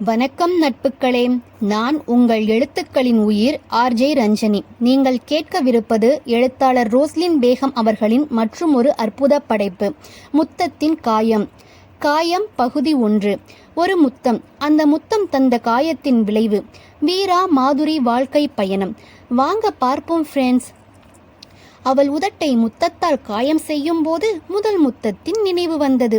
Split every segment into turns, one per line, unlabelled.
வணக்கம் நட்புக்களே, நான் உங்கள் எழுத்துக்களின் உயிர் ஆர்ஜே ரஞ்சனி. நீங்கள் கேட்கவிருப்பது எழுத்தாளர் ரோஸ்லின் பேகம் அவர்களின் மற்றும் ஒரு அற்புத படைப்பு, முத்தத்தின் காயம். காயம் பகுதி 1. ஒரு முத்தம். அந்த முத்தம் தந்த காயத்தின் விளைவு. வீரா மாதுரி வாழ்க்கை பயணம். வாங்க பார்ப்போம் ஃப்ரெண்ட்ஸ். அவள் உதட்டை முத்தத்தால் காயம் செய்யும் போது முதல் முத்தத்தின் நினைவு வந்தது.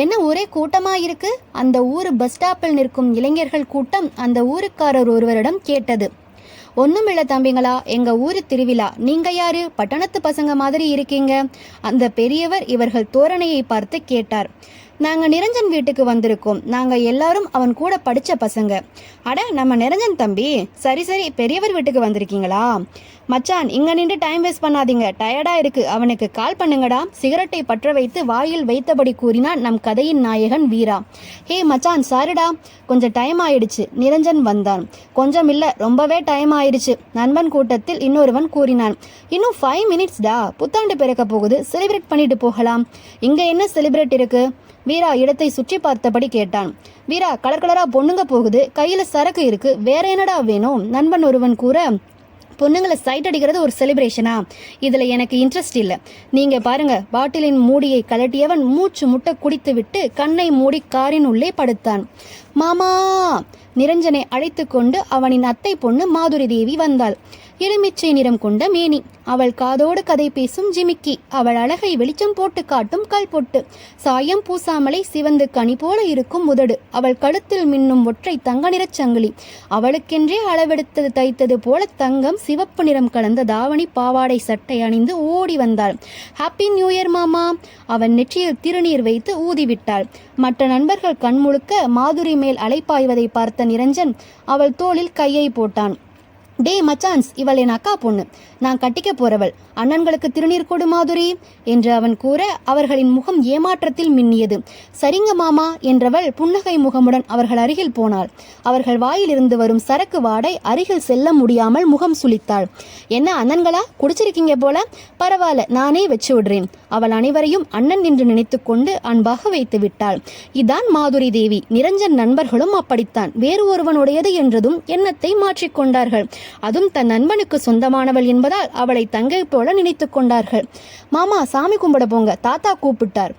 என்ன ஒரே கூட்டமாயிருக்கு? அந்த ஊர் பஸ் ஸ்டாப்பில் நிற்கும் இளைஞர்கள் கூட்டம் அந்த ஊருக்காரர் ஒருவரிடம் கேட்டது. ஒண்ணுமில்ல தம்பிங்களா, எங்க ஊரு திருவிழா. நீங்க யாரு? பட்டணத்து பசங்க மாதிரி இருக்கீங்க. அந்த பெரியவர் இவர்கள் தோரணையை பார்த்து கேட்டார். நாங்க நிரஞ்சன் வீட்டுக்கு வந்திருக்கோம். நாங்க எல்லாரும் அவன் கூட படிச்ச பசங்க. அட, நம்ம நிரஞ்சன் தம்பி. சரி சரி, பெரியவர் வீட்டுக்கு வந்திருக்கீங்களா? மச்சான், இங்க நின்று டைம் வேஸ்ட் பண்ணாதீங்க. டயர்டா இருக்கு. அவனுக்கு கால் பண்ணுங்கடா. சிகரெட்டை பற்ற வைத்து வாயில் வைத்தபடி கூறினான் நம் கதையின் நாயகன் வீரா. ஹே மச்சான், சாரிடா, கொஞ்சம் டைம் ஆயிடுச்சு. நிரஞ்சன் வந்தான். கொஞ்சம் இல்ல, ரொம்பவே டைம் ஆயிடுச்சு, நண்பன் கூட்டத்தில் இன்னொருவன் கூறினான். இன்னும் 5 மினிட்ஸ்டா. புத்தாண்டு பிறக்க போகுது, செலிப்ரேட் பண்ணிட்டு போகலாம். இங்க என்ன செலிப்ரேட் இருக்கு? வீரா இடத்தை சுற்றி பார்த்தபடி கேட்டான். வீரா, கலர் கலரா பொண்ணுங்க போகுது, கையில சரக்கு இருக்கு, வேற என்னடா வேணும்? நண்பன் ஒருவன் கூற, பொண்ணுங்களை சைட் அடிக்கிறது ஒரு செலிப்ரேஷனா? இதுல எனக்கு இன்ட்ரெஸ்ட் இல்லை. நீங்க பாருங்க. பாட்டிலின் மூடியை கலட்டியவன் மூச்சு முட்டை குடித்து விட்டு கண்ணை மூடி காரின் உள்ளே படுத்தான். மாமா! நிரஞ்சனை அழைத்து கொண்டு அவனின் அத்தை பொண்ணு மாதுரி தேவி வந்தாள். எலுமிச்சை நிறம் கொண்ட மேனி, அவள் காதோடு கதை பேசும் ஜிமிக்கி, அவள் அழகை வெளிச்சம் போட்டு காட்டும் கல்பொட்டு, சாயம் பூசாமலை சிவந்து கனி போல இருக்கும் உதடு, அவள் கழுத்தில் மின்னும் ஒற்றை தங்க நிறச் சங்கிலி, அவளுக்கென்றே அளவெடுத்தது தைத்தது போல தங்கம் சிவப்பு நிறம் கலந்த தாவணி பாவாடை சட்டை அணிந்து ஓடி வந்தாள். ஹாப்பி நியூ இயர் மாமா! அவன் நெற்றியில் திருநீர் வைத்து ஊதிவிட்டாள். மற்ற நண்பர்கள் கண்முழுக்க மாதுரி மேல் அலைப்பாய்வதை பார்த்த நிரஞ்சன் அவள் தோளில் கையை போட்டான். டே மச்சான்ஸ், இவள் என் அக்கா பொண்ணு, நான் கட்டிக்க போறவள். அண்ணன்களுக்கு திருநீர் கொடு மாதுரி என்று அவன் கூற அவர்களின் முகம் ஏமாற்றத்தில் மின்னியது. சரிங்க மாமா என்றவள் புன்னகை முகமுடன் அவர்கள் அருகில் போனாள். அவர்கள் வாயிலிருந்து வரும் சரக்கு வாடை அருகில் செல்ல முடியாமல் முகம் சுளித்தாள். என்ன அண்ணன்களா, குடிச்சிருக்கீங்க போல? பரவாயில்ல, நானே வச்சு விடுறேன். அவள் அனைவரையும் அண்ணன் என்று நினைத்து கொண்டு அன்பாக வைத்து விட்டாள். இதான் மாதுரி தேவி. நிரஞ்சன் நண்பர்களும் அப்படித்தான். வேறு ஒருவனுடையது என்றதும் எண்ணத்தை மாற்றிக்கொண்டார்கள். அதுவும் தன் நண்பனுக்கு சொந்தமானவள் என்பதால் அவளை தங்கை போல நினைத்து கொண்டார்கள். மாமா, சாமி கும்பிட போங்க, தாத்தா கூப்பிட்டார்.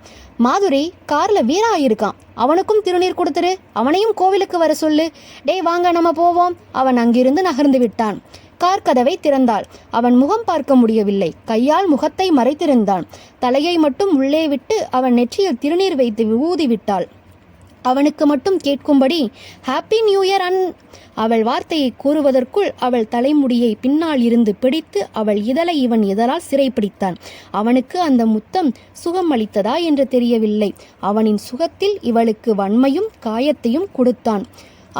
மாதுரி, கார்ல வீரா இருக்கான், அவனுக்கும் திருநீர் கொடுத்துரு, அவனையும் கோவிலுக்கு வர சொல்லு. டே வாங்க, நம்ம போவோம். அவன் அங்கிருந்து நகர்ந்து விட்டான். கார் கதவை திறந்தாள். அவன் முகம் பார்க்க முடியவில்லை. கையால் முகத்தை மறைத்திருந்தான். தலையை மட்டும் உள்ளே விட்டு அவன் நெற்றியில் திருநீர் வைத்து ஊதிவிட்டாள். அவனுக்கு மட்டும் கேட்கும்படி ஹாப்பி நியூ இயர் அவள் வார்த்தையை கூறுவதற்குள் அவள் தலைமுடியை பின்னால் இருந்து பிடித்து அவள் இதழை இவன் இதழால் சிறைப்பிடித்தான். அவனுக்கு அந்த முத்தம் சுகம் அளித்ததா என்று தெரியவில்லை. அவனின் சுகத்தில் இவளுக்கு வன்மையும் காயத்தையும் கொடுத்தான்.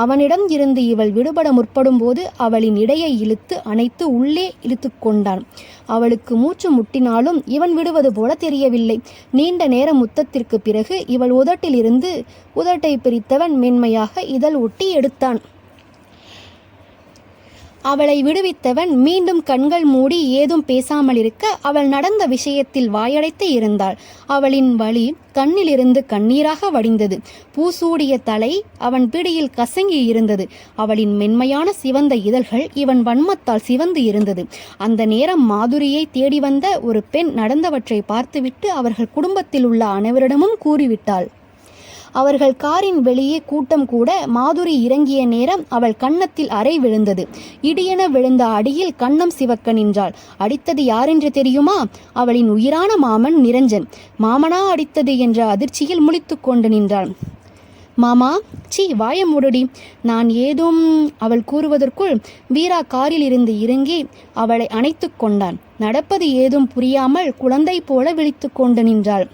அவனிடம் இருந்து இவள் விடுபட முற்படும் போது அவளின் இடையை இழுத்து அணைத்து உள்ளே இழுத்து கொண்டான். அவளுக்கு மூச்சு முட்டினாலும் இவன் விடுவது போல தெரியவில்லை. நீண்ட நேர முத்தத்திற்கு பிறகு இவள் உதட்டிலிருந்து உதட்டை பிரித்தவன் மென்மையாக இதழ் ஒட்டி எடுத்தான். அவளை விடுவித்தவன் மீண்டும் கண்கள் மூடி ஏதும் பேசாமல் இருக்க அவள் நடந்த விஷயத்தில் வாயடைத்து இருந்தாள். அவளின் வலி கண்ணிலிருந்து கண்ணீராக வடிந்தது. பூசூடிய தலை அவன் பிடியில் கசங்கி இருந்தது. அவளின் மென்மையான சிவந்த இதழ்கள் இவன் வன்மத்தால் சிவந்து இருந்தது. அந்த நேரம் மாதுரியை தேடி வந்த ஒரு பெண் நடந்தவற்றை பார்த்துவிட்டு அவர்கள் குடும்பத்தில் உள்ள அனைவரிடமும் கூறிவிட்டாள். அவர்கள் காரின் வெளியே கூட்டம் கூட மாதுரி இறங்கிய நேரம் அவள் கன்னத்தில் அறை விழுந்தது. இடியென விழுந்த அடியில் கன்னம் சிவக்க நின்றாள். அடித்தது யாரென்று தெரியுமா? அவளின் உயிரான மாமன் நிரஞ்சன். மாமனா அடித்தது என்ற அதிர்ச்சியில் முழித்து கொண்டு நின்றாள். மாமா, சி வாய மூடுடி. நான் ஏதும் அவள் கூறுவதற்குள் வீரா காரில் இருந்து இறங்கி அவளை அணைத்து கொண்டான். நடப்பது ஏதும் புரியாமல் குழந்தை போல விழித்து கொண்டு நின்றாள்.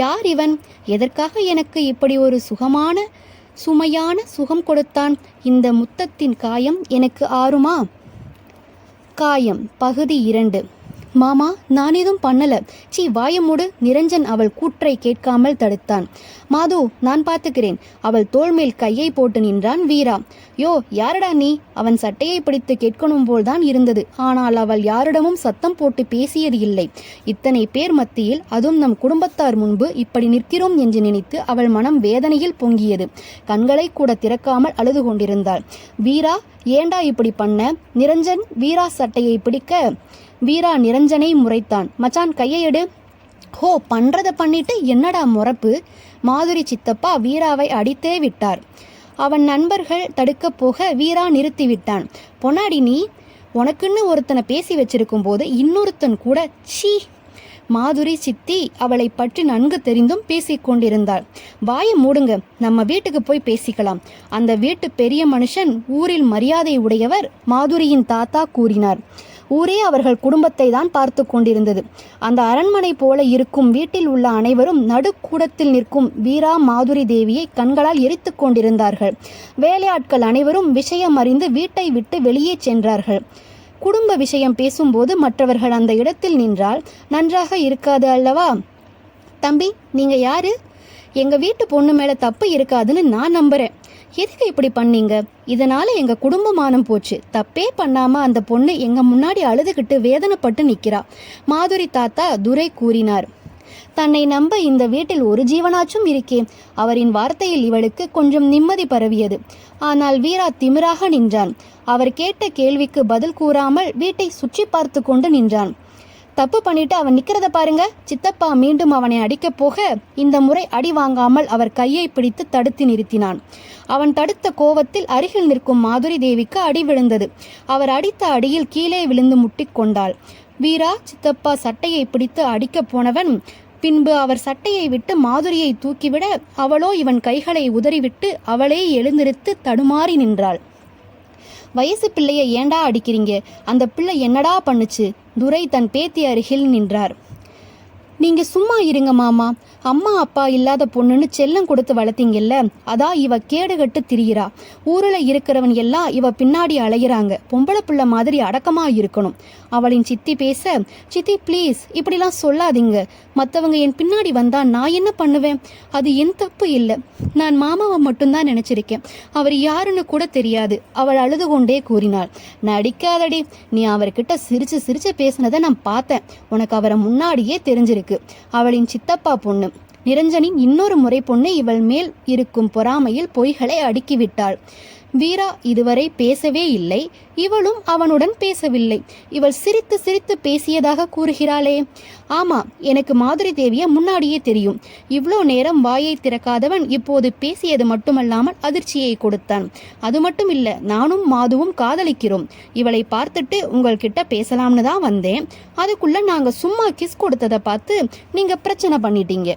யார் இவன்? எதற்காக எனக்கு இப்படி ஒரு சுமையான சுகம் கொடுத்தான்? இந்த முத்தத்தின் காயம் எனக்கு ஆறுமா? காயம் பகுதி 2. மாமா, நான் எதுவும் பண்ணல. சீ, வாய மூடு. நிரஞ்சன் அவள் கூற்றை கேட்காமல் தடுத்தான். மாது, நான் பார்த்துக்கிறேன். அவள் தோள் மேல் கையை போட்டு நின்றான் வீரா. யோ, யாரடா நீ? அவன் சட்டையை பிடித்து கேட்கணும் போல்தான் இருந்தது. ஆனால் அவள் யாரிடமும் சத்தம் போட்டு பேசியது இல்லை. இத்தனை பேர் மத்தியில், அதுவும் நம் குடும்பத்தார் முன்பு இப்படி நிற்கிறோம் என்று நினைத்து அவள் மனம் வேதனையில் பொங்கியது. கண்களை கூட திறக்காமல் அழுது கொண்டிருந்தாள். வீரா, ஏண்டா இப்படி பண்ண? நிரஞ்சன் வீரா சட்டையை பிடிக்க வீரா நிரஞ்சனை முறைத்தான். மச்சான், கையை எடு. ஹோ, பண்றத பண்ணிட்டு என்னடா முறப்பு? மாதுரி சித்தப்பா வீராவை அடித்தே விட்டார். அவன் நண்பர்கள் தடுக்க போக வீரா நிறுத்திவிட்டான். பொன்னாடி நீ, உனக்குன்னு ஒருத்தனை பேசி வச்சிருக்கும் போது இன்னொருத்தன் கூட சீ. மாதுரி சித்தி அவளை பற்றி நன்கு தெரிந்தும் பேசிக்கொண்டிருந்தாள். வாயை மூடுங்க, நம்ம வீட்டுக்கு போய் பேசிக்கலாம். அந்த வீட்டு பெரிய மனுஷன், ஊரில் மரியாதை உடையவர், மாதுரியின் தாத்தா கூறினார். ஊரே அவர்கள் குடும்பத்தை தான் பார்த்து கொண்டிருந்தது. அந்த அரண்மனை போல இருக்கும் வீட்டில் உள்ள அனைவரும் நடுக்கூடத்தில் நிற்கும் வீரா மாதுரி தேவியை கண்களால் எரித்து கொண்டிருந்தார்கள். வேலையாட்கள் அனைவரும் விஷயம் அறிந்து வீட்டை விட்டு வெளியே சென்றார்கள். குடும்ப விஷயம் பேசும்போது மற்றவர்கள் அந்த இடத்தில் நின்றால் நன்றாக இருக்காது அல்லவா? தம்பி, நீங்க யாரு? எங்க வீட்டு பொண்ணு மேல தப்பு இருக்காதுன்னு நான் நம்புறேன். எதுக்கு இப்படி பண்ணீங்க? இதனால எங்க குடும்பமானம் போச்சு. தப்பே பண்ணாம அந்த பொண்ணு எங்க முன்னாடி அழுதுகிட்டு வேதனைப்பட்டு நிக்கிறா. மாதுரி தாத்தா துரை கூறினார். தன்னை நம்ப இந்த வீட்டில் ஒரு ஜீவனாச்சும் இருக்கே. அவரின் வார்த்தையில் இவளுக்கு கொஞ்சம் நிம்மதி பரவியது. ஆனால் வீரா திமிராக நின்றான். அவர் கேட்ட கேள்விக்கு பதில் கூறாமல் வீட்டை சுற்றி பார்த்து கொண்டு நின்றான். தப்பு பண்ணிட்டு அவன் நிக்கிறத பாருங்க. சித்தப்பா மீண்டும் அவனை அடிக்கப் போக இந்த முறை அடி வாங்காமல் அவர் கையை பிடித்து தடுத்து நிறுத்தினான். அவன் தடுத்த கோவத்தில் அருகில் நிற்கும் மாதுரி தேவிக்கு அடி விழுந்தது. அவர் அடித்த அடியில் கீழே விழுந்து முட்டிக்கொண்டாள். வீரா சித்தப்பா சட்டையை பிடித்து அடிக்கப் போனவன் பின்பு அவர் சட்டையை விட்டு மாதுரியை தூக்கிவிட அவளோ இவன் கைகளை உதறிவிட்டு அவளே எழுந்திருத்து தடுமாறி நின்றாள். வயசு பிள்ளைய ஏண்டா அடிக்கிறீங்க? அந்த பிள்ளை என்னடா பண்ணுச்சு? துரை தன் பேத்தி அருகில் நின்றார். நீங்க சும்மா இருங்க மாமா. அம்மா அப்பா இல்லாத பொண்ணுன்னு செல்லம் கொடுத்து வளர்த்தீங்கல்ல, அதான் இவ கேடுகட்டு திரிகிறா. ஊரில் இருக்கிறவன் எல்லாம் இவ பின்னாடி அலையிறாங்க. பொம்பளை பிள்ளை மாதிரி அடக்கமா இருக்கணும். அவளின் சித்தி பேச, சித்தி ப்ளீஸ் இப்படிலாம் சொல்லாதீங்க. மற்றவங்க என் பின்னாடி வந்தா நான் என்ன பண்ணுவேன்? அது என் தப்பு இல்லை. நான் மாமாவை மட்டும்தான் நினைச்சிருக்கேன். அவர் யாருன்னு கூட தெரியாது. அவள் அழுது கொண்டே கூறினாள். நடிக்காதடி, நீ அவர்கிட்ட சிரிச்சு சிரிச்சு பேசினதை நான் பார்த்தேன். உனக்கு அவரை முன்னாடியே தெரிஞ்சிருக்கு. அவளின் சித்தப்பா பொண்ணு. நிரஞ்சனின் இன்னொரு முறை பொண்ணு இவள் மேல் இருக்கும் பொறாமையில் பொய்களை அடுக்கிவிட்டாள். வீரா இதுவரை பேசவே இல்லை. இவளும் அவனுடன் பேசவில்லை. இவள் சிரித்து சிரித்து பேசியதாக கூறுகிறாளே. ஆமா, எனக்கு மாதுரி தேவிய முன்னாடியே தெரியும். இவ்வளோ நேரம் வாயை திறக்காதவன் இப்போது பேசியது மட்டுமல்லாமல் அதிர்ச்சியை கொடுத்தான். அது மட்டும் இல்ல, நானும் மாதுவும் காதலிக்கிறோம். இவளை பார்த்துட்டு உங்கள்கிட்ட பேசலாம்னு தான் வந்தேன். அதுக்குள்ள நாங்க சும்மா கிஸ் கொடுத்ததை பார்த்து நீங்க பிரச்சனை பண்ணிட்டீங்க.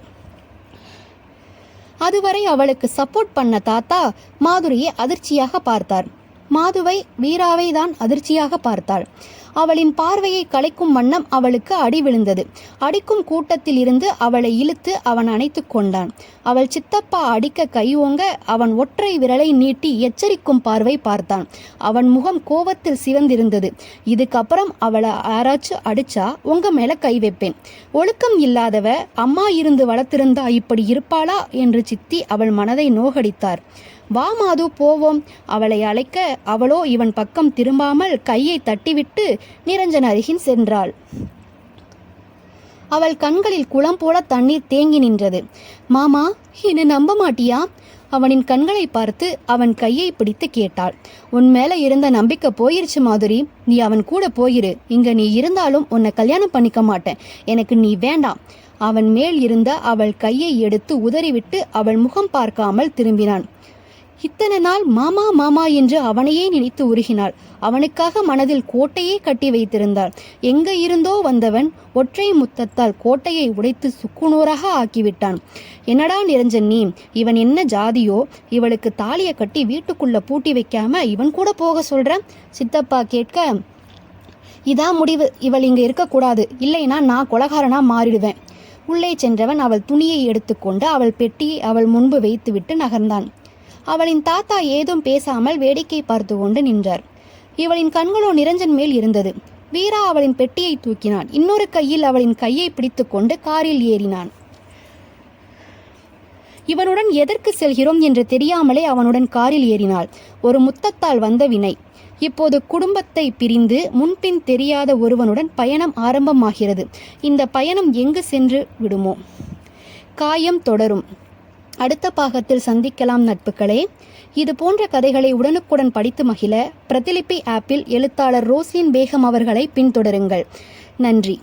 அதுவரை அவளுக்கு சப்போர்ட் பண்ண தாத்தா மாதுரியை அதிர்ச்சியாக பார்த்தார். மாதுவை வீராவை தான் அதிர்ச்சியாக பார்த்தாள். அவளின் பார்வையை கலைக்கும் வண்ணம் அவளுக்கு அடி விழுந்தது. அடிக்கும் கூட்டத்தில் இருந்து அவளை இழுத்து அவன் அணைத்து கொண்டான். அவள் சித்தப்பா அடிக்க கை ஓங்க அவன் ஒற்றை விரலை நீட்டி எச்சரிக்கும் பார்வை பார்த்தான். அவன் முகம் கோபத்தில் சிவந்திருந்தது. இதுக்கப்புறம் அவளை யாராச்சும் அடிச்சா உங்க மேல கை வைப்பேன். ஒழுக்கம் இல்லாதவ அம்மா இருந்து வளர்த்திருந்தா இப்படி இருப்பாளா என்று சித்தி அவள் மனதை நோகடித்தார். வா மாது, போவோம். அவளை அழைக்க அவளோ இவன் பக்கம் திரும்பாமல் கையை தட்டிவிட்டு நிரஞ்சன் அருகில் சென்றாள். அவள் கண்களில் குளம் போல தண்ணீர் தேங்கி நின்றது. மாமா, என்னை நம்ப மாட்டியா? அவனின் கண்களை பார்த்து அவன் கையை பிடித்து கேட்டாள். உன் மேல இருந்த நம்பிக்கை போயிருச்சு மாதுரி. நீ அவன் கூட போயிரு. இங்க நீ இருந்தாலும் உன்னை கல்யாணம் பண்ணிக்க மாட்டேன். எனக்கு நீ வேண்டாம். அவன் மேல் இருந்த அவள் கையை எடுத்து உதறிவிட்டு அவள் முகம் பார்க்காமல் திரும்பினான். இத்தனை நாள் மாமா மாமா என்று அவனையே நினைத்து உருகினாள். அவனுக்காக மனதில் கோட்டையே கட்டி வைத்திருந்தாள். எங்க இருந்தோ வந்தவன் ஒற்றை முத்தத்தால் கோட்டையை உடைத்து சுக்குநூறாக ஆக்கிவிட்டான். என்னடா நிரஞ்சன் நீ? இவன் என்ன ஜாதியோ? இவளுக்கு தாலியை கட்டி வீட்டுக்குள்ள பூட்டி வைக்காம இவன் கூட போக சொல்ற? சித்தப்பா கேட்க, இதான் முடிவு. இவள் இங்க இருக்கக்கூடாது. இல்லைனா நான் கொலகாரனா மாறிடுவேன். உள்ளே சென்றவன் அவள் துணியை எடுத்துக்கொண்டு அவள் பெட்டியை அவள் முன்பு வைத்துவிட்டு நகர்ந்தான். அவளின் தாத்தா ஏதும் பேசாமல் வேடிக்கை பார்த்து கொண்டு நின்றார். இவளின் கண்களோ நிரஞ்சன் மேல் இருந்தது. வீரா அவளின் பெட்டியை தூக்கினான். இன்னொரு கையில் அவளின் கையை பிடித்துக்கொண்டு காரில் ஏறினான். இவனுடன் எதற்கு செல்கிறோம் என்று தெரியாமலே அவனுடன் காரில் ஏறினாள். ஒரு முத்தத்தால் வந்த வினை. இப்போது குடும்பத்தை பிரிந்து முன்பின் தெரியாத ஒருவனுடன் பயணம் ஆரம்பமாகிறது. இந்த பயணம் எங்கு சென்று விடுமோ? காயம் தொடரும். அடுத்த பாகத்தில் சந்திக்கலாம் நட்புகளே. இது போன்ற கதைகளை உடனுக்குடன் படித்து மகிழ பிரதிலிபி ஆப்பில் எழுத்தாளர் ரோஸ்லின் பேகம் அவர்களை பின்தொடருங்கள். நன்றி.